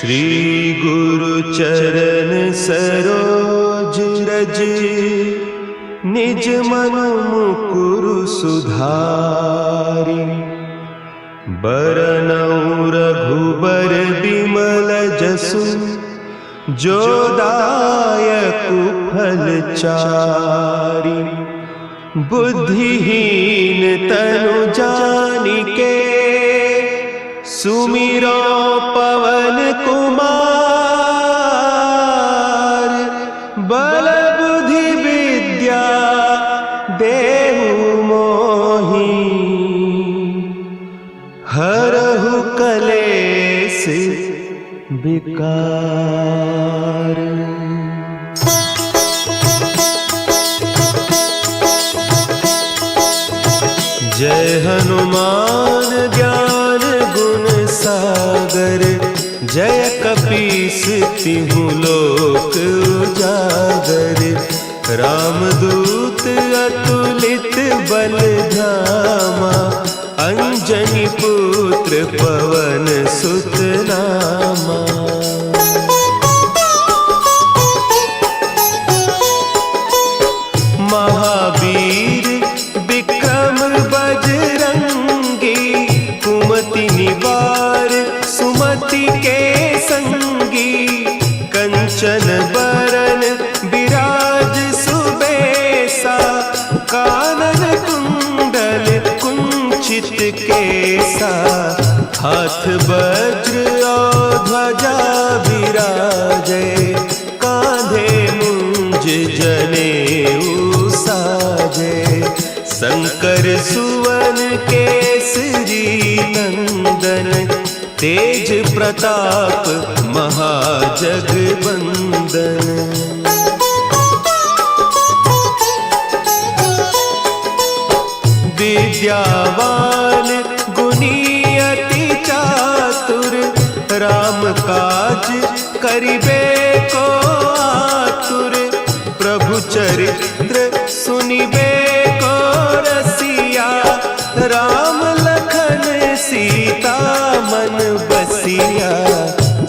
श्री गुरु चरण सरोज रज, निज मन मुकुरु सुधारि। बरनउँ रघुबर बिमल जसु, जो दायकु फल चारि। बुद्धिहीन तनु जानिके, सुमिरो पवन कुमार। बल बुद्धि विद्या देहु मोहि, हरहु कलेस विकार। जय हनुमान ज्ञान गुण सागर, जय कपीस तिहु लोक उजागर। रामदूत अतुलित बल धामा, अंजनी पुत्र पवन सुत नामा। महावीर विक्रम बजरंगी, कुमति निवार सुमति के संगी। कंचन बरन विराज सुबेसा, कानन कुंडल कुंचित केसा। हाथ वज्र और ध्वजा विराजे, कांधे मुंज जनेऊ साजे। शंकर सुवन केसरी नंदन, तेज प्रताप महाजगवंदन। विद्यावान गुणी अति चातुर, राम काज करिबे को आतुर। प्रभु चरित्र सुनिबे को रसिया, राम लखन सीता मन बसिया।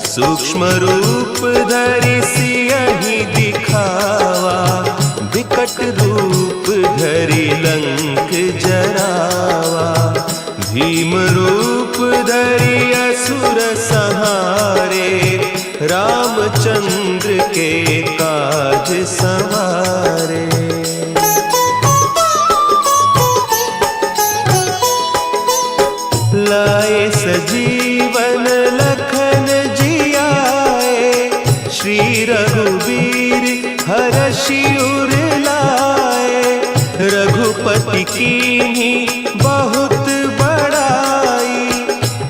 सूक्ष्म रूप धरि सियहि दिखावा, विकट रूप धरि लंक जरावा। भीम रूप धरि असुर संहारे, रामचंद्र के काज सवारे। लाए सजीवन लखन जियाए, श्री रघुवीर हरषि उर लाए। रघुपति कीन्ही बहुत बड़ाई,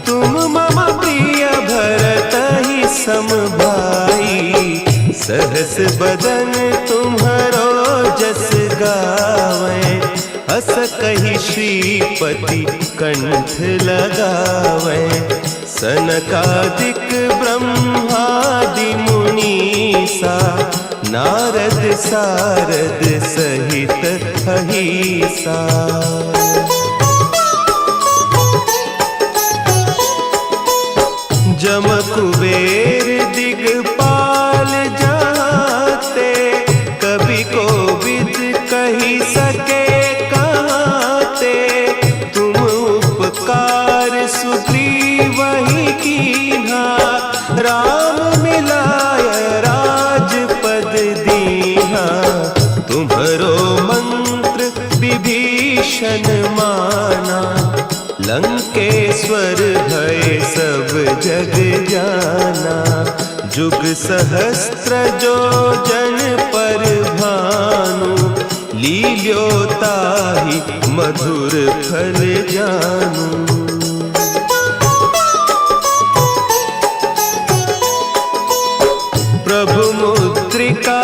तुम मम प्रिय भरतहि सम भाई। सहस बदन तुम्हरो जस गावें, अस कहि श्रीपति कंठ लगावें। सनकादिक ब्रह्मादि मुनीसा, नारद सारद सहित अहीसा। जम कुबेर दिगपाल जाते, कवि कोविद कहि सके कहते। तुम उपकार सुग्रीवहि कीन्हा, राम मिलाय राजपद दीन्हा। तुम्हरो मंत्र विभीषण माना, लंकेश्वर भय सब जग जाना। जुग सहस्त्र जो जन पर भानु, लील्योताहि मधुर फल जानू। प्रभु मुद्रिका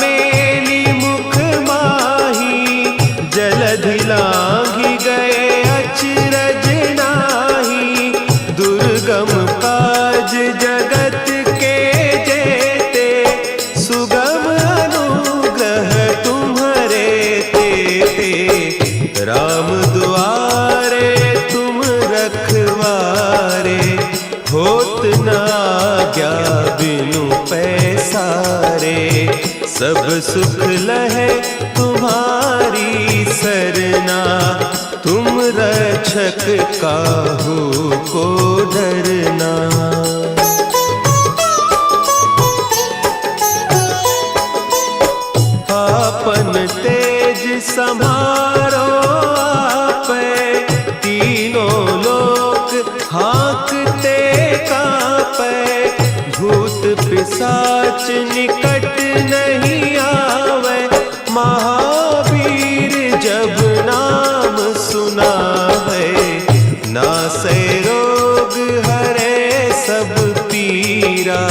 मेली मुख माही, जलधि लांघि गए अचरज नाही। दुर्गम काज जगत के जेते, सुगम अनुग्रह तुम्हरे तेते। राम दुआरे तुम सब सुख लहे तुम्हारी सरना, तुम रक्षक काहू को डरना। आपन तेज समारो आपे, तीनों लोक हाँकते कांपे। भूत पिशाच निकट नहीं आवे, महावीर जब नाम सुनावे। नासै रोग हरे सब पीरा,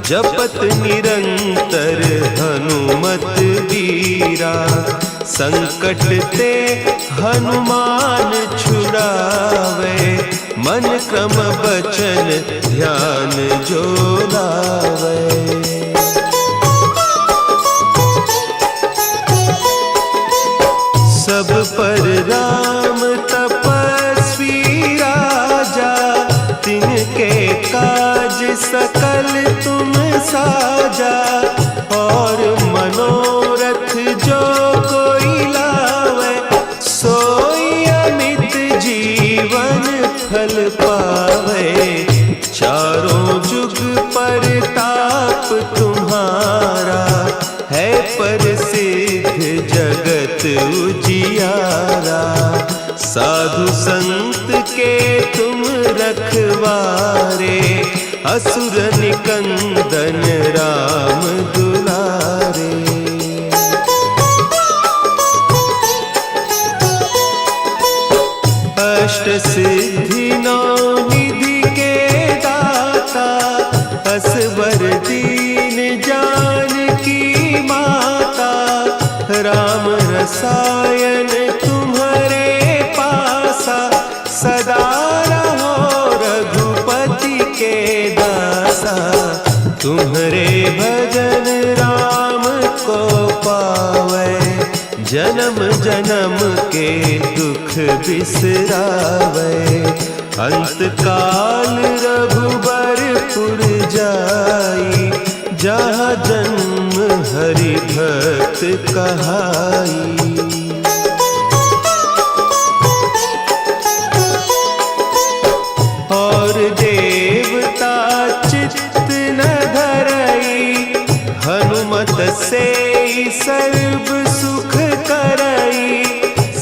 जपत निरंतर हनुमत वीरा। संकट ते हनुमान छुड़ावे, मन क्रम बचन ध्यान जो लावे। सब पर राम तपस्वी राजा, तिनके काज सकल तुम साजा। और मनोरथ जो कोई लावे, सोई अमित जीवन फल पावे। चारों जुग परताप तुम्हारा, है प्रसिद्ध जगत उजियारा। साधु संत के तुम रखवारे, असुर निकंदन राम दुलारे। अष्ट सिद्धि नौ निधि के दाता, असवर दीन जानकी माता। राम रसायन तुम्हारे पासा, सदा रहो रघुपति के दासा। तुम्हारे भजन राम को पावे, जन्म जन्म के दुख बिसरावे। अंत काल रघुबरपुर जाई, जहाँ जन्म हरि भक्त कहाई। और देवता चित्त न धरई, हनुमत से सर्व सुख करई।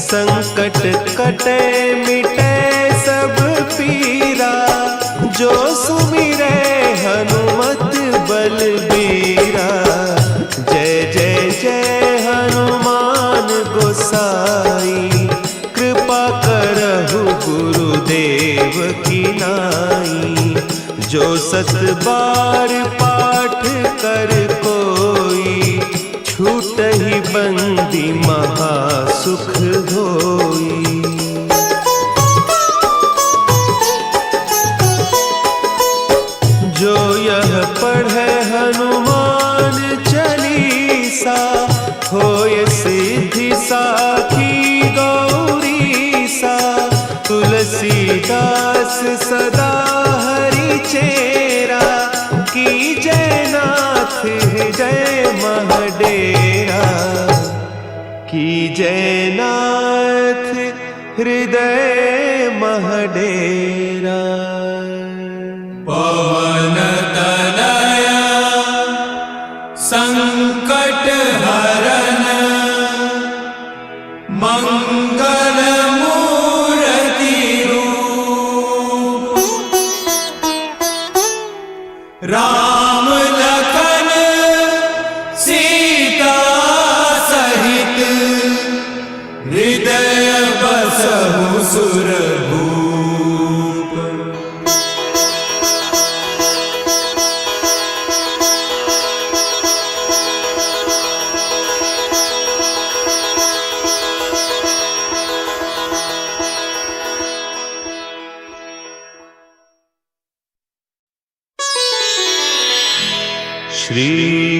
संकट कटे मिटे सब पीरा, जो सुमिरे हनुमत बलबीरा। जय जय जय हनुमान गोसाई, कृपा करहु गुरुदेव की नाई। जो सत बार पाठ कर कोई, छूटहि बंदी महासुख होई। जो यह पढ़े हनुमान चालीसा, होय सिद्धि साखी गौरीसा। तुलसीदास सदा हरि चेरा, की जय नाथ हृदय महडेरा। की जय नाथ हृदय महडेरा। पवन तनया संकट हरन, मंगल मूर्ति रूप। राम लखन सीता सहित, हृदय बसहु सुरभूप। श्री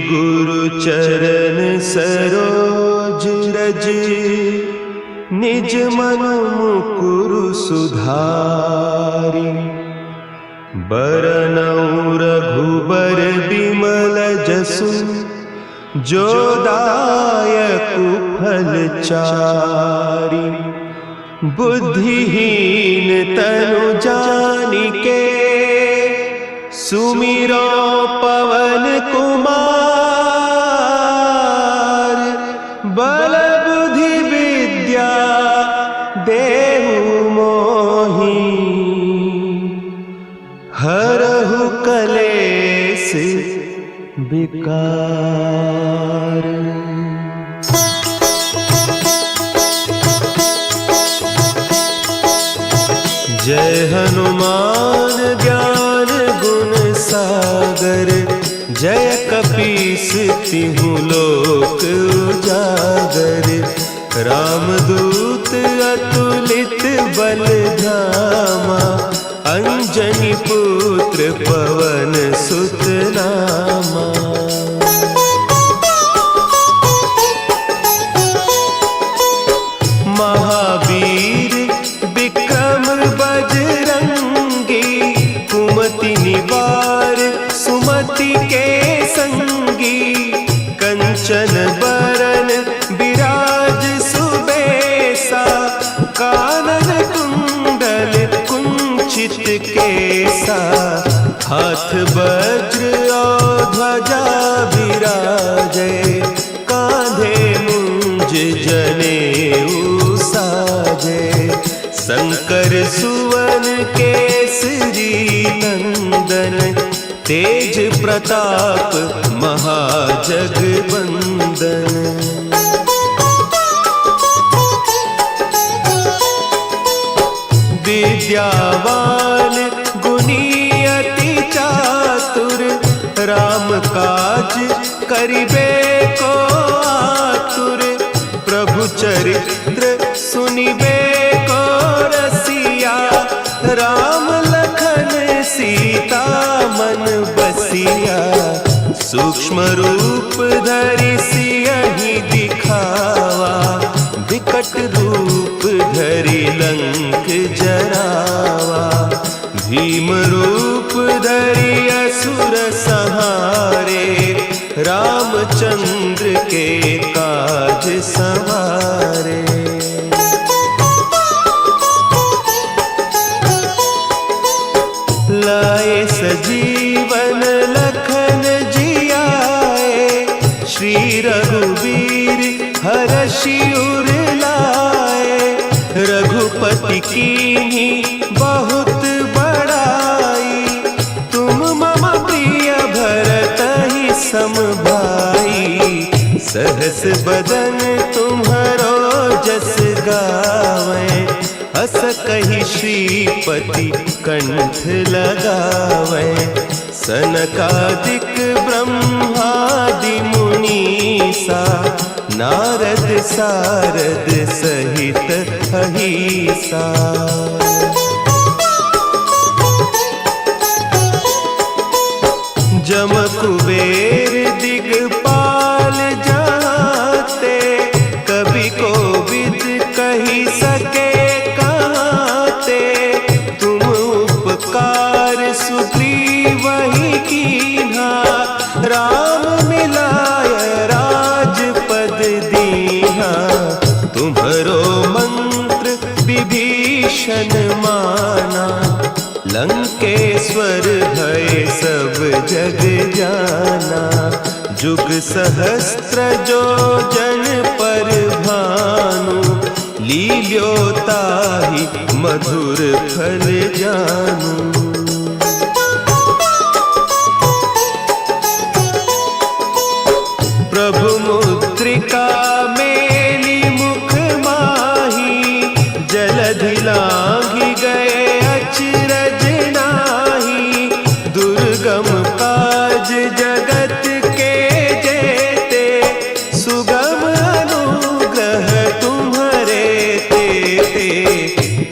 गुरु चरण सरोज रज, निज मनु मुकुरु सुधारि। बरनउँ रघुबर बिमल जसु, जो दायक फलचारी। बुद्धिहीन तनु जानिके सुमिरो पवन कुमार। बल बुद्धि विद्या देहु मोहि हरहु कलेस विकार। जय हनुमान ज्ञान गुण सागर। जय कपीस तिहु लोक उजागर। रामदूत अतुलित बल धामा। अंजनी पुत्र पवन सुत नामा। महावीर विक्रम बजरंगी। कुमति निवार सुमति के संगी। कंचन बरन विराज सुबेसा। कानन कुंडल कुंचित केसा। हाथ वज्र और ध्वजा विराजे। कांधे मुंज जनेऊ साजे। शंकर सुवन केसरी नंदन। तेज प्रताप महाजगवंदन। विद्यावान गुणी अति चातुर। राम काज करिबे को आतुर। प्रभु चरित्र सुनिबे को रसिया। राम लखन सीता मन बसिया। सूक्ष्म रूप धरि सियहि दिखावा। विकट रूप धरि लंक जरावा। भीम रूप धरि असुर संहारे। रामचंद्र के काज संवारे। लाए सजीवन लखन जियाए। श्री रघुवीर हरषि उर लाए। रघुपति कीन्ही बहुत बड़ाई। तुम मम प्रिय भरतहि सम भाई। सहस बदन तुम्हरो जस गावें। हस कहि श्रीपति कंठ लगावें। सनकादिक ब्रह्मादि मुनीसा। नारद सारद सहित अहीसा। जम कुबेर दिगपाल जाते। कवि कोविद कहि सके कहते। तुम उपकार सुग्रीवहि कीन्हा। राम मिलाय राजपद दीन्हा। तुम्हरो मंत्र विभीषण माना। लंकेश्वर भय सब जग जाना। जुग सहस्त्र जो जन पर भानु। लील्योताहि मधुर फल जानू। प्रभु मुद्रिका मेली मुख माही। जलधि लांघि गए अचरज नाही। दुर्गम काज जगत के जेते। सुगम अनुग्रह तुम्हरे तेते।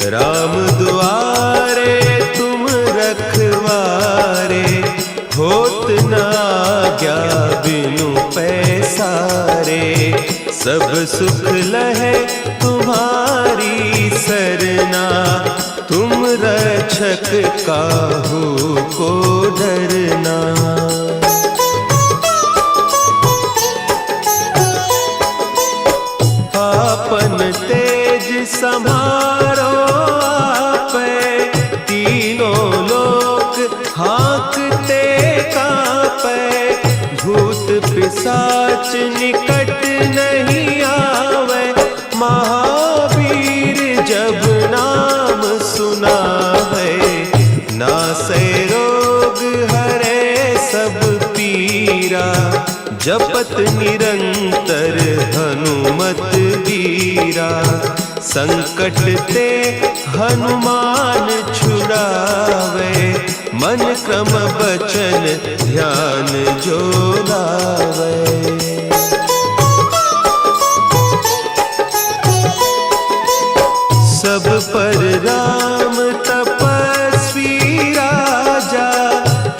राम दुआरे तुम रखवारे। होत न आज्ञा बिनु पैसारे। सब सुख लहे तुम्हारी सरना। तुम रक्षक काहू को डरना। लोक हाँकते कांपे, भूत पिशाच निकट नहीं आवे। महावीर जब नाम सुनावे, नासे रोग हरे सब पीरा। जपत निरंतर हनुमत वीरा, संकट ते हनुमान छुड़ावे। मन क्रम बचन ध्यान जो लावे। सब पर राम तपस्वी राजा,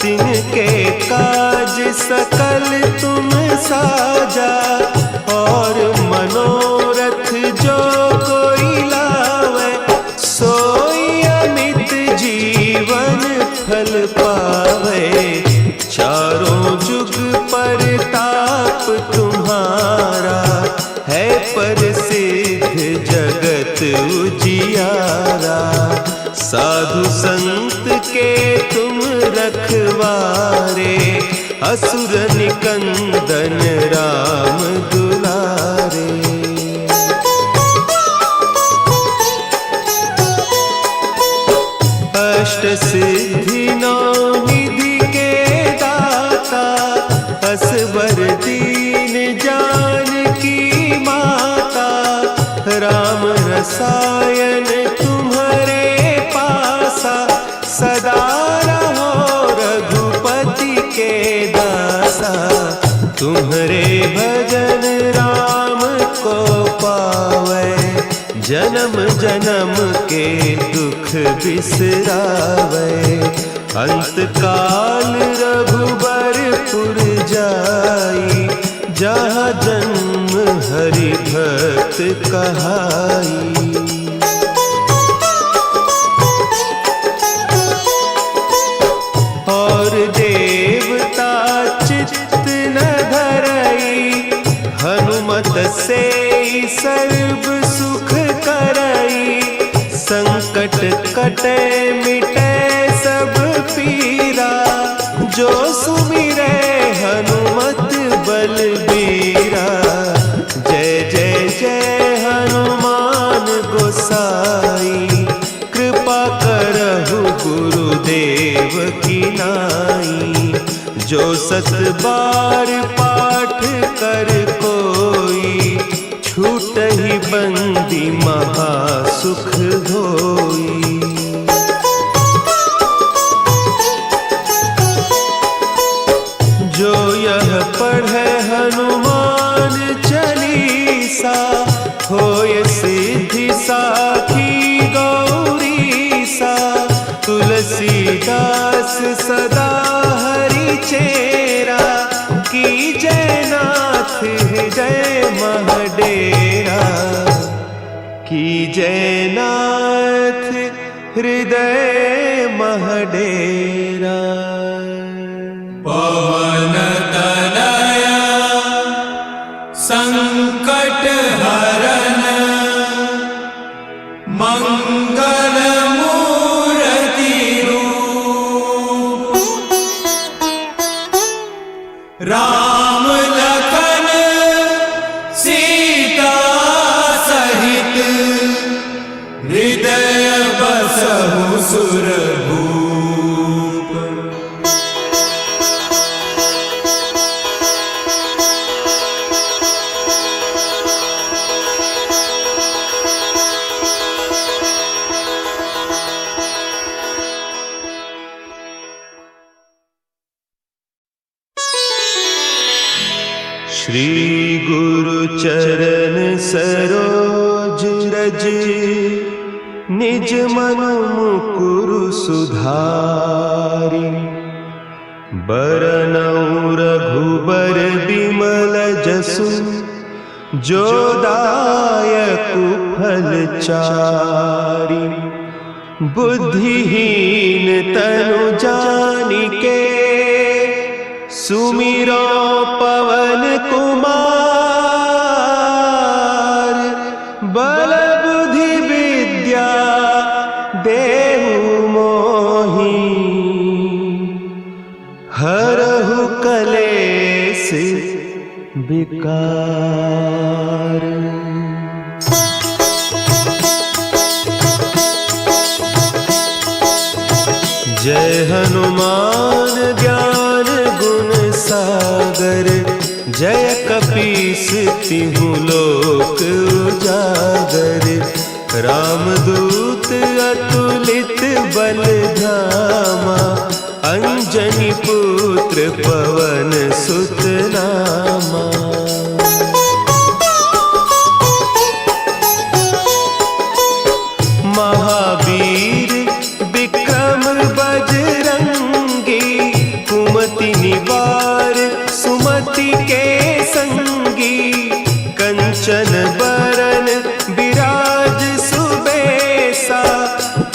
तिनके काज सकल तुम साजा। और मनोरथ जो कोई लावे, सोई अमित जीवन फल पावे। चारों जुग परताप तुम्हारा, है प्रसिद्ध जगत उजियारा। साधु संत के तुम रखवारे, असुर निकंदन राम दुलारे। अष्ट सिद्धि नौ निधि के दाता, असवर दीन जानकी माता। राम रसायन तुम्हारे पासा, सदा रहो रघुपति के दासा। तुम्हारे भजन राम को पावे, जन्म जन्म के दुख बिसरावे। अंत काल रघुबरपुर जाई, जहाँ जन्म हरि भक्त कहाई। और देवता चित्त न धरई, हनुमत से सर्व सुख करई। संकट कटे मिटे सब पीरा, जो सुमिरे हनुमत बलबीरा। जय जय जय हनुमान गोसाई, कृपा करहु गुरुदेव की नाई। जो सत बार पाठ कर कोई, छूटहि बंदी महासुख होई। जो यह पढ़े हनुमान चालीसा, होय सिद्धि साखी गौरीसा। तुलसीदास सदा हरि चेरा, की जयनाथ हृदय महडेरा। की जयनाथ हृदय महडेरा। पवन तनया संकट हरन, मंगल मूर्ति रूप। राम लखन सीता सहित, हृदय बसहु सुरभूप। श्री गुरु चरण सरोज रज, निज मन मुकुरु सुधारि। बरनउँ रघुबर बिमल जसु, जो दायकु फल चारि। बुद्धिहीन तनु जानिके, सुमिरो पवन कुमार। बल बुद्धि विद्या देहु मोहि विकार। जय हनुमान ज्ञान गुण सागर, जय कपीस तिहु लोक उजागर। रामदूत अतुलित बल धामा, अंजनी पुत्र पवन सुत नामा। महावीर विक्रम बजरंगी, कुमति निवार सुमति के संगी। कंचन बरन विराज सुबेसा,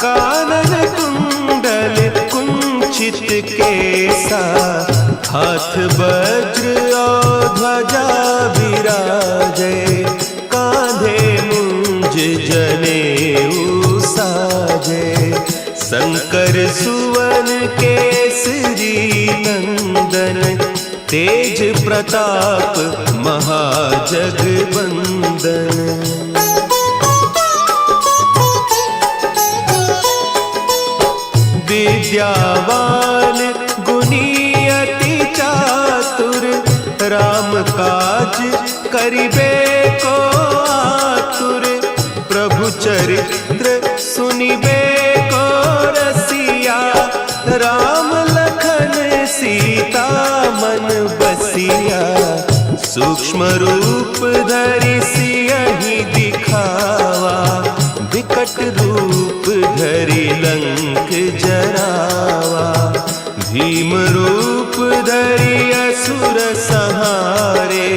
कानन कुंडल कुंचित केसा। हाथ वज्र और ध्वजा विराजे, कांधे मुंज जनेऊ साजे। शंकर सुवन केसरी नंदन, तेज प्रताप महाजगवंदन। विद्यावान गुणी अति चातुर, राम काज करिबे को आतुर। प्रभु चरित्र सुनिबे को रसिया, राम लखन सीता मन बसिया। सूक्ष्म रूप धरि सियहि दिखावा, विकट रूप धरि लंक जरावा। भीम रूप धरि असुर संहारे,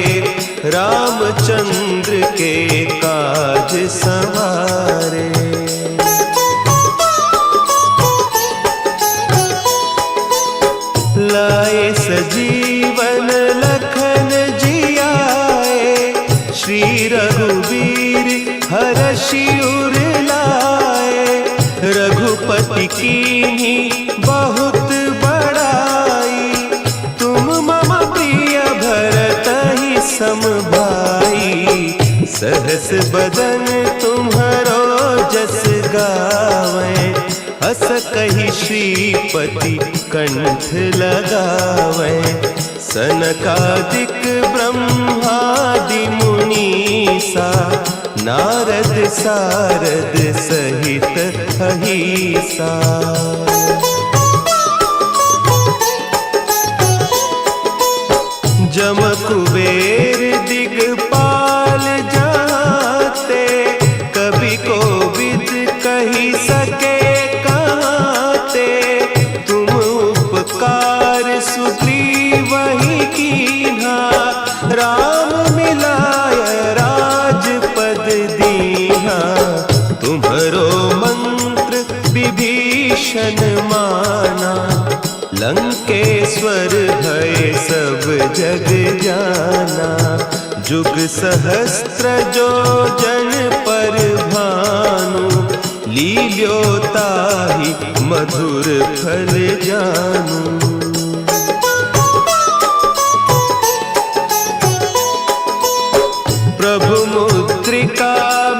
रामचंद्र के काज संवारे। लाए सजीवन लखन जियाए, श्री रघुवीर हरषि उर लाए। रघुपति कीन्ही बहुत बड़ाई, तुम मम प्रिय भरतहि सम भाई। सहस बदन तुम्हरो जस गावें, हस कहि श्रीपति कंठ लगावें। सनकादिक ब्रह्मादि मुनीसा, नारद सारद सहित अहीसा। जम कुबेर दिगपाल जाते, कवि कोविद कहि सके कहते। तुम उपकार सुग्रीवहि कीन्हा, राम मिलाय राजपद दीन्हा। तुम्हरो मंत्र विभीषण माना, लंकेश्वर भय सब जग जाना। जुग सहस्त्र जो जन पर भानु, लील्योताहि मधुर फल जानू। प्रभु मुद्रिका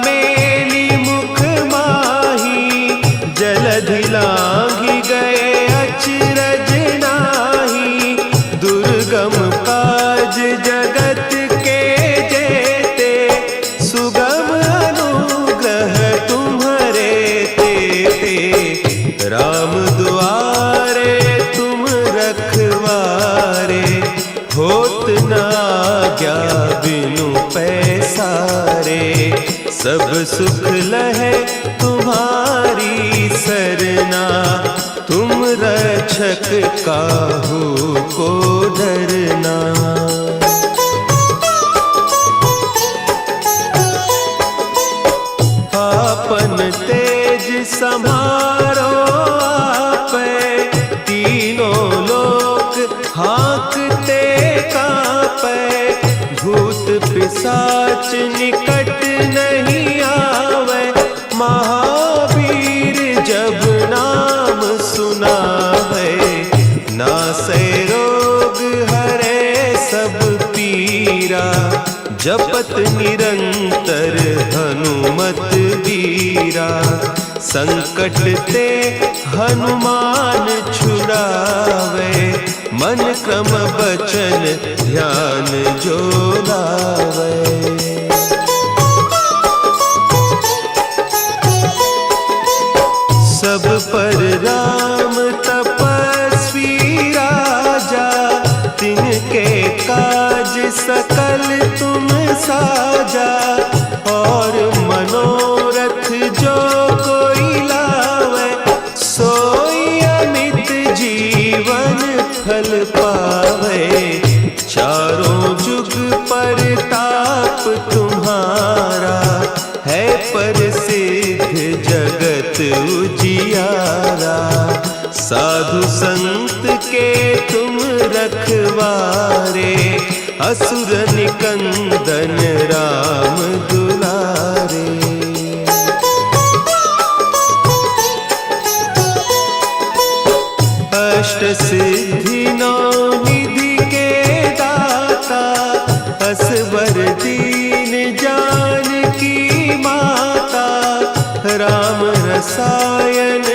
मेली मुख माही, जलधि लांघि गए अचरज नाही। दुर्गम काज जगत के जेते, सुगम अनुग्रह तुम्हरे तेते। राम दुआरे तुम रखवारे, होत न आज्ञा बिनु पैसारे। सब सुख लहे तुम्हारी सरना, तुम रक्षक काहू को डरना। आपन तेज समारो आपे, तीनों लोक हाँकते कांपे। भूत पिशाच निकट नहीं आवे, महावीर जब नाम सुनावे। नासै रोग हरे सब पीरा, जपत निरंतर हनुमत वीरा, संकट ते हनुमान छुड़ावे, मन क्रम बचन ध्यान जो लावे। सब पर राम तपस्वी राजा, तिनके काज सकल तुम साजा, और मनोरथ जो कोई लावे, सोई अमित जीवन फल पावे। चारों जुग परताप तुम्हारा, है प्रसिद्ध जगत उजियारा। साधु संत के तुम रखवारे, असुर निकंदन राम दुलारे। अष्ट सिद्धि नौ निधि के दाता, असवर दीन जानकी माता, राम रसायन